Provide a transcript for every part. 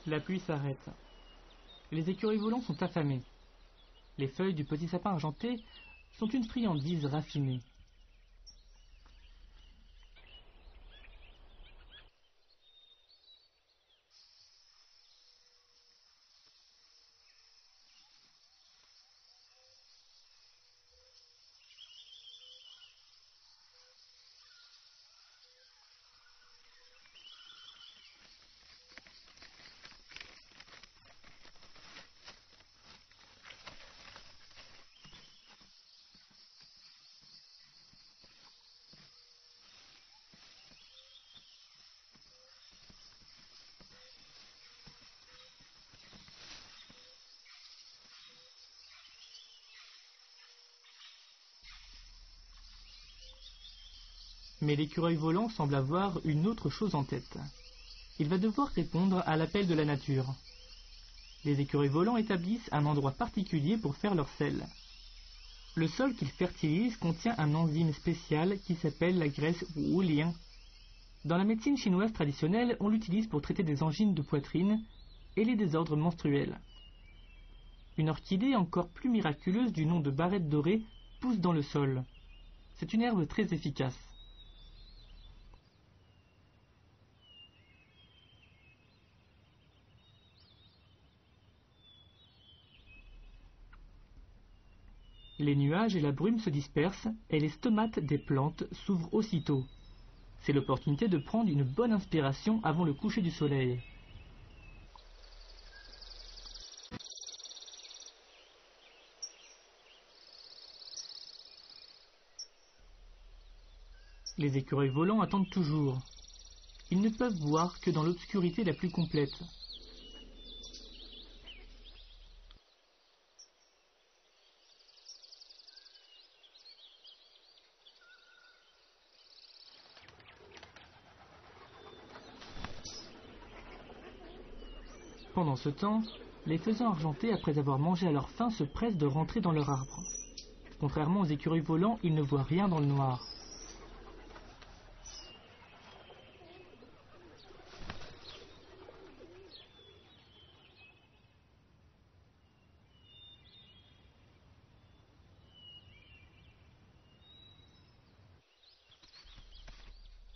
La pluie s'arrête. Les écureuils volants sont affamés. Les feuilles du petit sapin argenté sont une friandise raffinée. Mais l'écureuil volant semble avoir une autre chose en tête. Il va devoir répondre à l'appel de la nature. Les écureuils volants établissent un endroit particulier pour faire leur sel. Le sol qu'ils fertilisent contient un enzyme spécial qui s'appelle la graisse Wu-lien. Dans la médecine chinoise traditionnelle, on l'utilise pour traiter des angines de poitrine et les désordres menstruels. Une orchidée encore plus miraculeuse du nom de barrette dorée pousse dans le sol. C'est une herbe très efficace. Les nuages et la brume se dispersent et les stomates des plantes s'ouvrent aussitôt. C'est l'opportunité de prendre une bonne inspiration avant le coucher du soleil. Les écureuils volants attendent toujours. Ils ne peuvent voir que dans l'obscurité la plus complète. Pendant ce temps, les faisans argentés, après avoir mangé à leur faim, se pressent de rentrer dans leur arbre. Contrairement aux écureuils volants, ils ne voient rien dans le noir.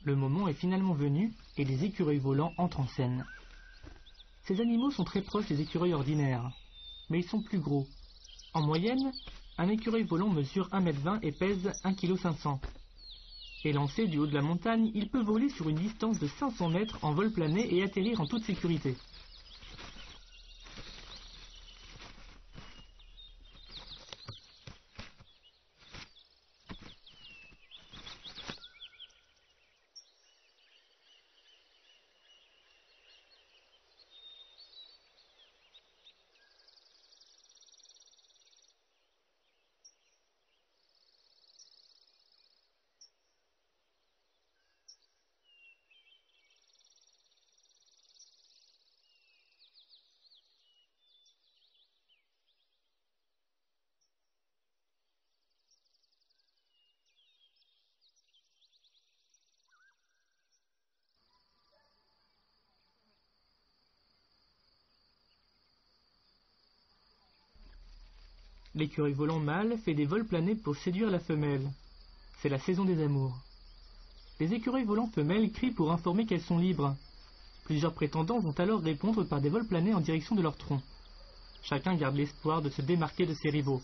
Le moment est finalement venu et les écureuils volants entrent en scène. Ces animaux sont très proches des écureuils ordinaires, mais ils sont plus gros. En moyenne, un écureuil volant mesure 1,20 m et pèse 1,5 kg. Élancé du haut de la montagne, il peut voler sur une distance de 500 mètres en vol plané et atterrir en toute sécurité. L'écureuil volant mâle fait des vols planés pour séduire la femelle. C'est la saison des amours. Les écureuils volants femelles crient pour informer qu'elles sont libres. Plusieurs prétendants vont alors répondre par des vols planés en direction de leur tronc. Chacun garde l'espoir de se démarquer de ses rivaux.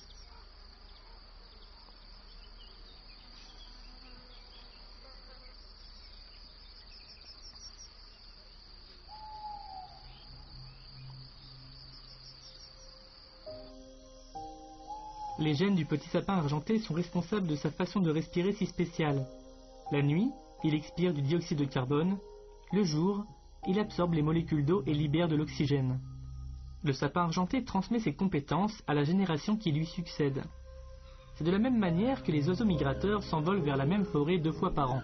Les gènes du petit sapin argenté sont responsables de sa façon de respirer si spéciale. La nuit, il expire du dioxyde de carbone. Le jour, il absorbe les molécules d'eau et libère de l'oxygène. Le sapin argenté transmet ses compétences à la génération qui lui succède. C'est de la même manière que les oiseaux migrateurs s'envolent vers la même forêt 2 fois par an.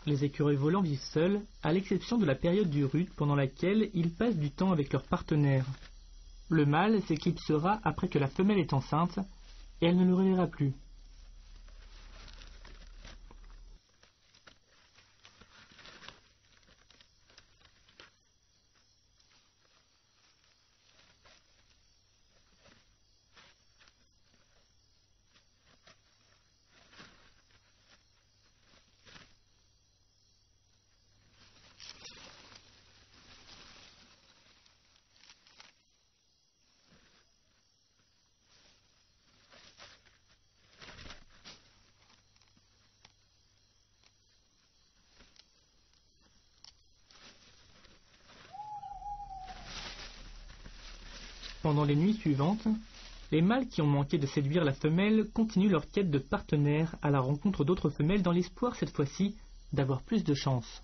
Les écureuils volants vivent seuls, à l'exception de la période du rut pendant laquelle ils passent du temps avec leurs partenaires. Le mâle s'éclipsera après que la femelle est enceinte et elle ne le reverra plus. Pendant les nuits suivantes, les mâles qui ont manqué de séduire la femelle continuent leur quête de partenaires à la rencontre d'autres femelles dans l'espoir cette fois-ci d'avoir plus de chance.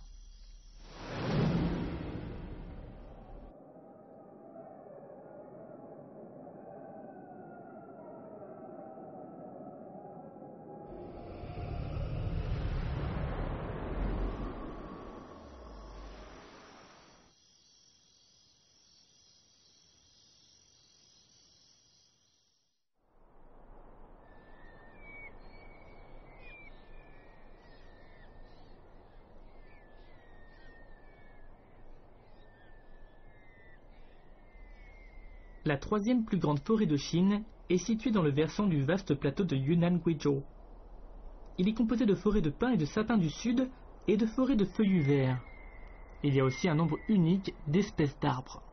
La troisième plus grande forêt de Chine est située dans le versant du vaste plateau de Yunnan-Guizhou. Il est composé de forêts de pins et de sapins du sud et de forêts de feuillus verts. Il y a aussi un nombre unique d'espèces d'arbres.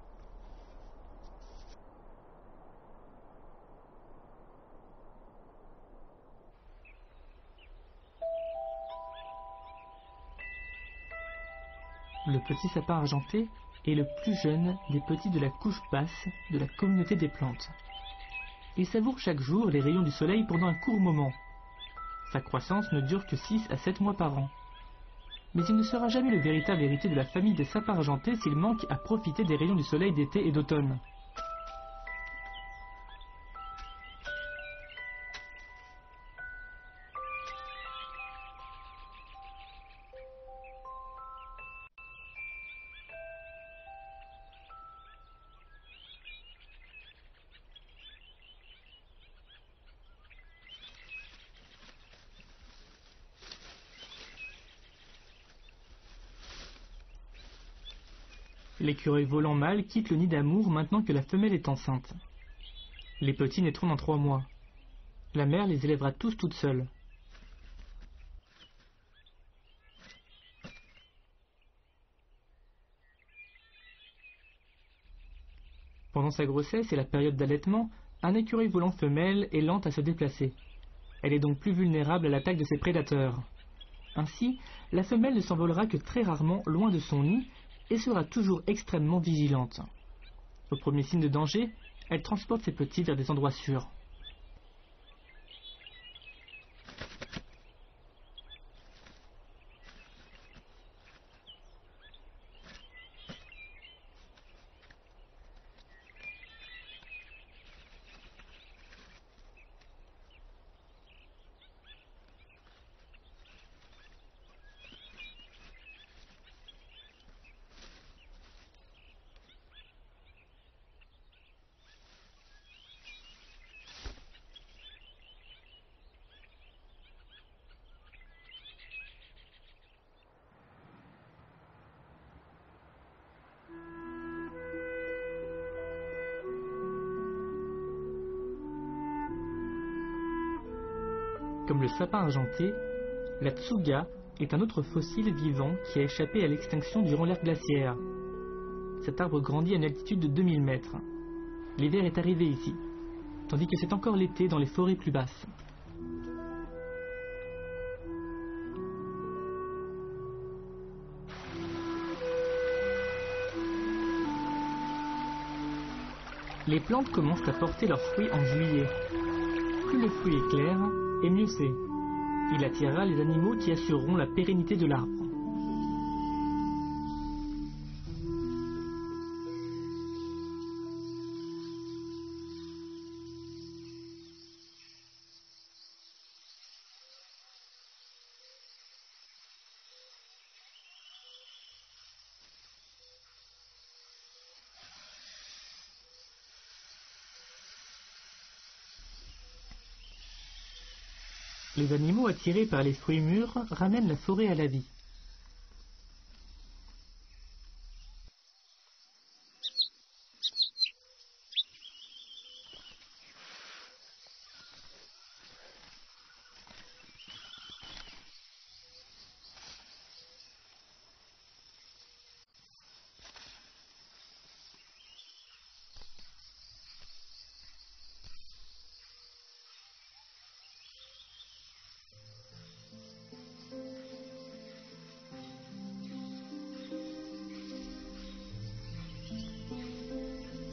Le petit sapin argenté est le plus jeune des petits de la couche basse de la communauté des plantes. Il savoure chaque jour les rayons du soleil pendant un court moment. Sa croissance ne dure que 6 à 7 mois par an. Mais il ne sera jamais le véritable héritier de la famille des sapins argentés s'il manque à profiter des rayons du soleil d'été et d'automne. L'écureuil volant mâle quitte le nid d'amour maintenant que la femelle est enceinte. Les petits naîtront dans 3 mois. La mère les élèvera tous toute seule. Pendant sa grossesse et la période d'allaitement, un écureuil volant femelle est lente à se déplacer. Elle est donc plus vulnérable à l'attaque de ses prédateurs. Ainsi, la femelle ne s'envolera que très rarement loin de son nid et sera toujours extrêmement vigilante. Au premier signe de danger, elle transporte ses petits vers des endroits sûrs. Comme le sapin argenté, la tsuga est un autre fossile vivant qui a échappé à l'extinction durant l'ère glaciaire. Cet arbre grandit à une altitude de 2000 mètres. L'hiver est arrivé ici, tandis que c'est encore l'été dans les forêts plus basses. Les plantes commencent à porter leurs fruits en juillet. Plus le fruit est clair, et mieux c'est. Il attirera les animaux qui assureront la pérennité de l'arbre. Les animaux attirés par les fruits mûrs ramènent la forêt à la vie.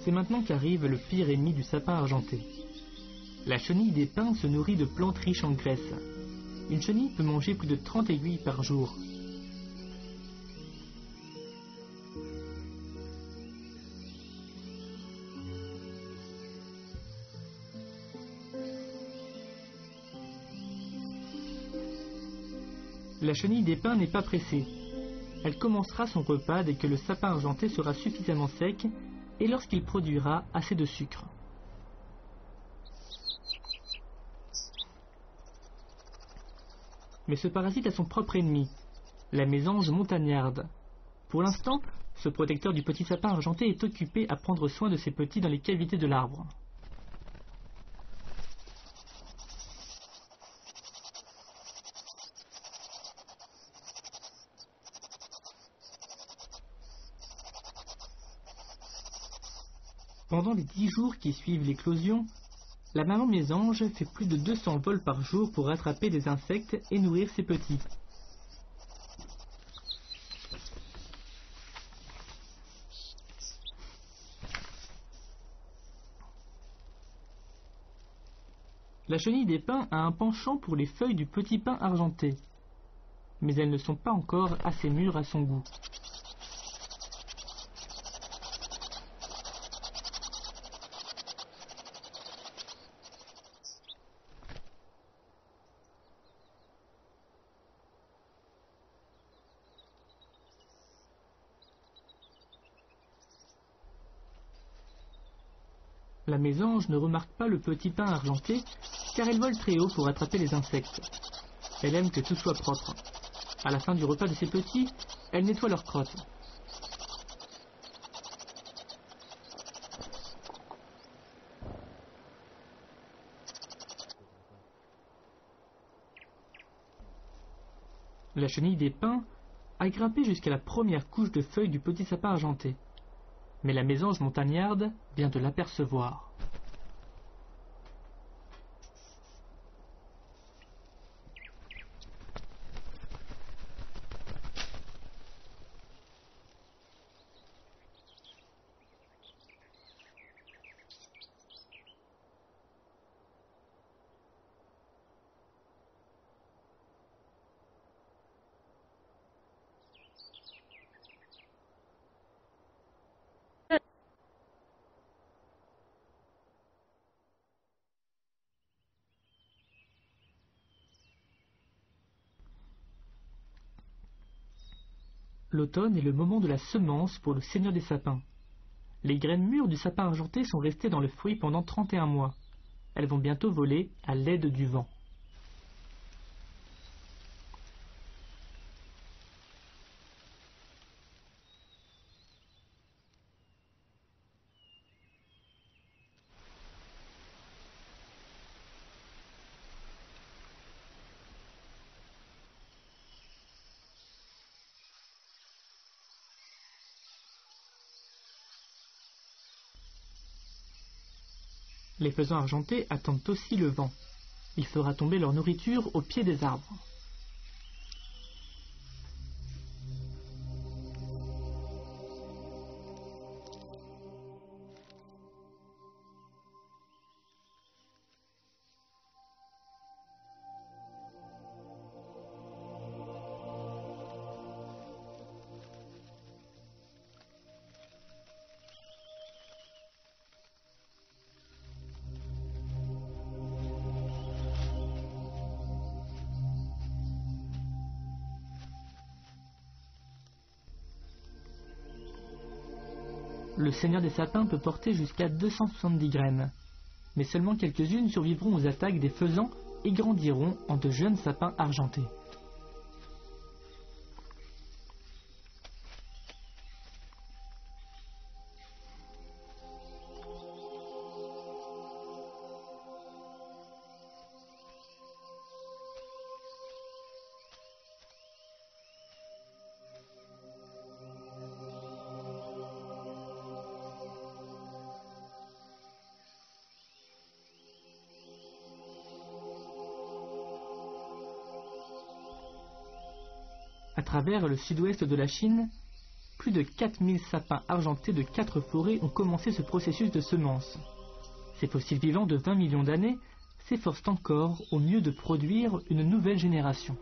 C'est maintenant qu'arrive le pire ennemi du sapin argenté. La chenille des pins se nourrit de plantes riches en graisse. Une chenille peut manger plus de 30 aiguilles par jour. La chenille des pins n'est pas pressée. Elle commencera son repas dès que le sapin argenté sera suffisamment sec et lorsqu'il produira assez de sucre. Mais ce parasite a son propre ennemi, la mésange montagnarde. Pour l'instant, ce protecteur du petit sapin argenté est occupé à prendre soin de ses petits dans les cavités de l'arbre. Pendant les 10 jours qui suivent l'éclosion, la maman mésange fait plus de 200 vols par jour pour attraper des insectes et nourrir ses petits. La chenille des pins a un penchant pour les feuilles du petit pin argenté, mais elles ne sont pas encore assez mûres à son goût. La mésange ne remarque pas le petit pin argenté car elle vole très haut pour attraper les insectes. Elle aime que tout soit propre. À la fin du repas de ses petits, elle nettoie leurs crottes. La chenille des pins a grimpé jusqu'à la première couche de feuilles du petit sapin argenté. Mais la mésange montagnarde vient de l'apercevoir. L'automne est le moment de la semence pour le seigneur des sapins. Les graines mûres du sapin argenté sont restées dans le fruit pendant 31 mois. Elles vont bientôt voler à l'aide du vent. Les faisans argentés attendent aussi le vent. Il fera tomber leur nourriture au pied des arbres. Le seigneur des sapins peut porter jusqu'à 270 graines, mais seulement quelques-unes survivront aux attaques des faisans et grandiront en de jeunes sapins argentés. À travers le sud-ouest de la Chine, plus de 4000 sapins argentés de 4 forêts ont commencé ce processus de semence. Ces fossiles vivants de 20 millions d'années s'efforcent encore au mieux de produire une nouvelle génération.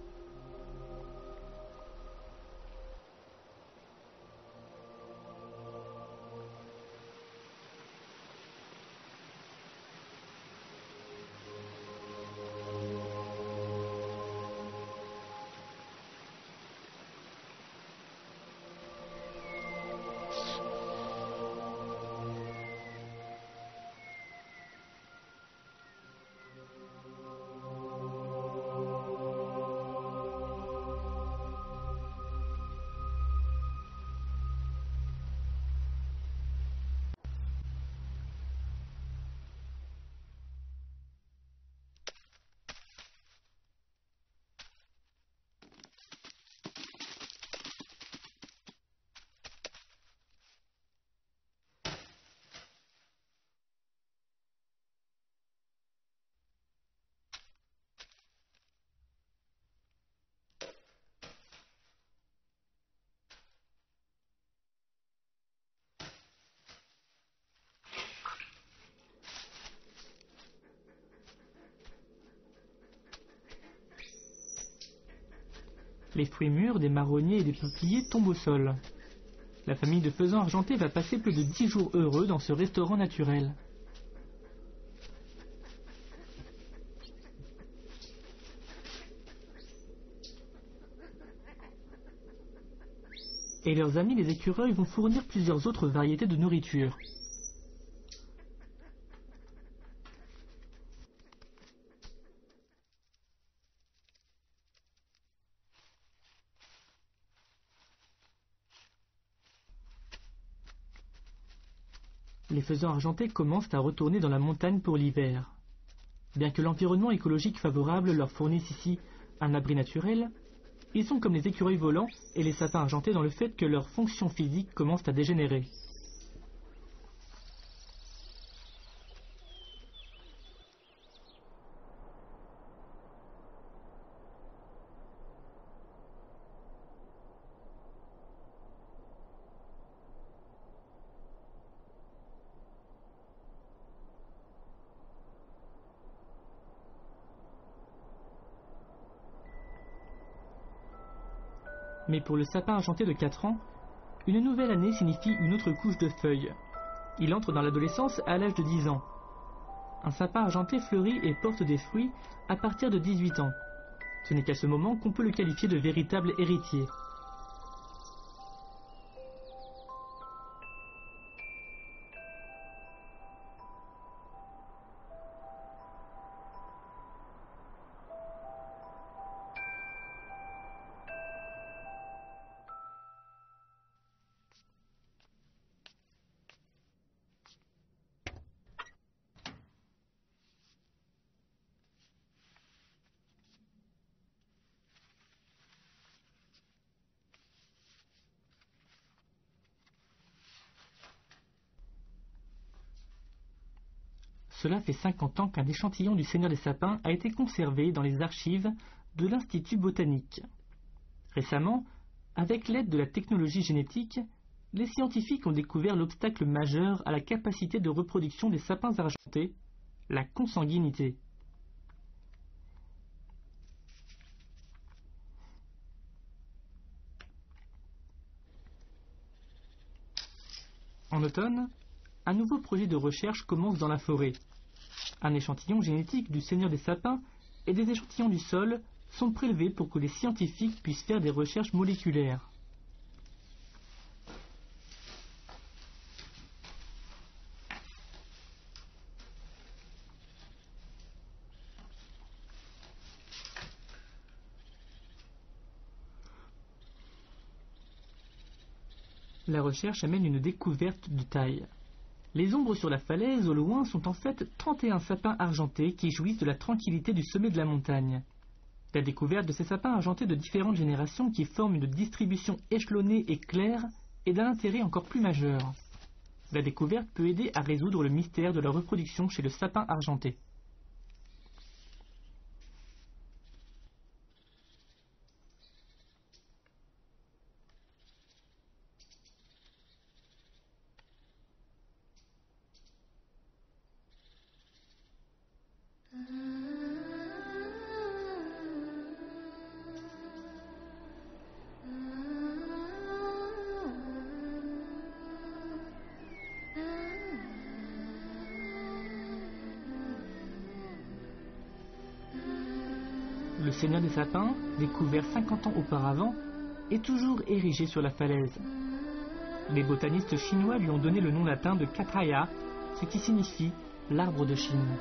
Les fruits mûrs des marronniers et des peupliers tombent au sol. La famille de faisans argentés va passer plus de 10 jours heureux dans ce restaurant naturel. Et leurs amis les écureuils vont fournir plusieurs autres variétés de nourriture. Les faisans argentés commencent à retourner dans la montagne pour l'hiver. Bien que l'environnement écologique favorable leur fournisse ici un abri naturel, ils sont comme les écureuils volants et les sapins argentés dans le fait que leurs fonctions physiques commencent à dégénérer. Mais pour le sapin argenté de 4 ans, une nouvelle année signifie une autre couche de feuilles. Il entre dans l'adolescence à l'âge de 10 ans. Un sapin argenté fleurit et porte des fruits à partir de 18 ans. Ce n'est qu'à ce moment qu'on peut le qualifier de véritable héritier. Cela fait 50 ans qu'un échantillon du Seigneur des Sapins a été conservé dans les archives de l'Institut botanique. Récemment, avec l'aide de la technologie génétique, les scientifiques ont découvert l'obstacle majeur à la capacité de reproduction des sapins argentés, la consanguinité. En automne, un nouveau projet de recherche commence dans la forêt. Un échantillon génétique du Seigneur des Sapins et des échantillons du sol sont prélevés pour que les scientifiques puissent faire des recherches moléculaires. la recherche amène une découverte de taille. Les ombres sur la falaise au loin sont en fait 31 sapins argentés qui jouissent de la tranquillité du sommet de la montagne. La découverte de ces sapins argentés de différentes générations qui forment une distribution échelonnée et claire est d'un intérêt encore plus majeur. La découverte peut aider à résoudre le mystère de la reproduction chez le sapin argenté. Le Seigneur des Sapins, découvert 50 ans auparavant, est toujours érigé sur la falaise. Les botanistes chinois lui ont donné le nom latin de Cattaya, ce qui signifie l'arbre de Chine.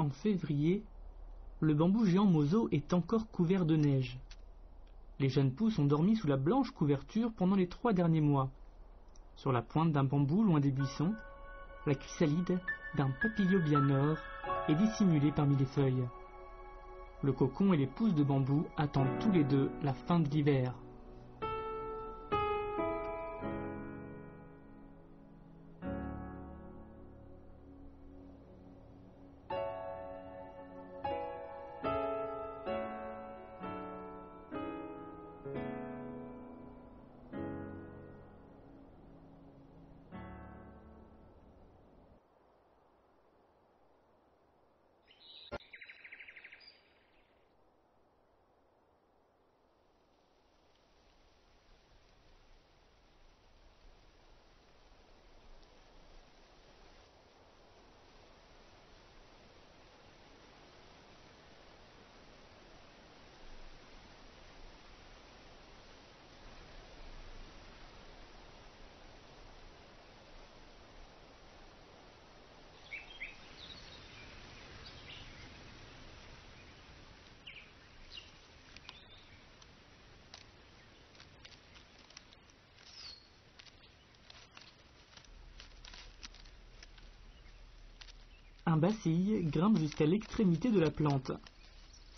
En février, le bambou géant Mozo est encore couvert de neige. Les jeunes pousses ont dormi sous la blanche couverture pendant les 3 derniers mois. Sur la pointe d'un bambou loin des buissons, la chrysalide d'un papiliobianor est dissimulée parmi les feuilles. Le cocon et les pousses de bambou attendent tous les deux la fin de l'hiver. Un bacille grimpe jusqu'à l'extrémité de la plante.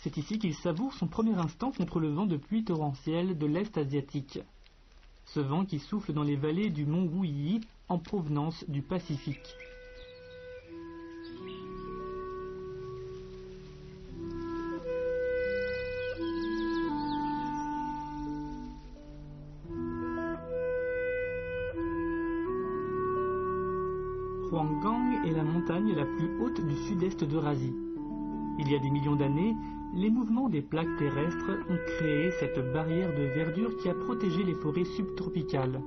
C'est ici qu'il savoure son premier instant contre le vent de pluie torrentielle de l'Est asiatique. Ce vent qui souffle dans les vallées du mont Wuyi en provenance du Pacifique. Huanggang est la montagne la plus haute du sud-est d'Eurasie. Il y a des millions d'années, les mouvements des plaques terrestres ont créé cette barrière de verdure qui a protégé les forêts subtropicales.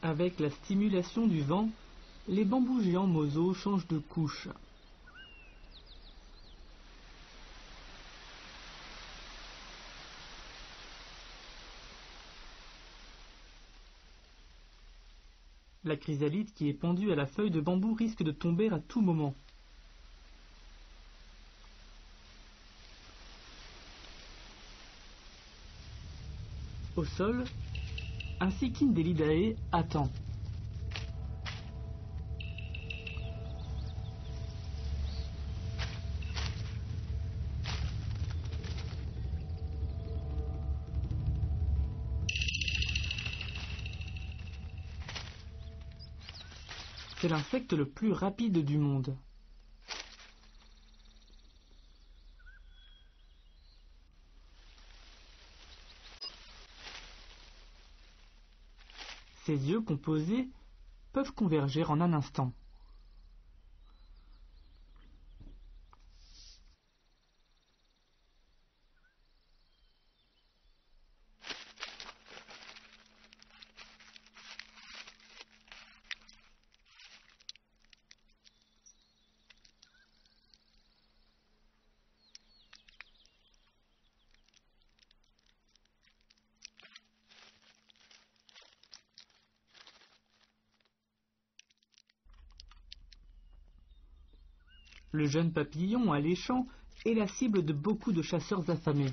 Avec la stimulation du vent, les bambous géants Mozo changent de couche. La chrysalide qui est pendue à la feuille de bambou risque de tomber à tout moment. Au sol, un Cichindelidae attend. C'est l'insecte le plus rapide du monde. Ses yeux composés peuvent converger en un instant. Le jeune papillon alléchant est la cible de beaucoup de chasseurs affamés.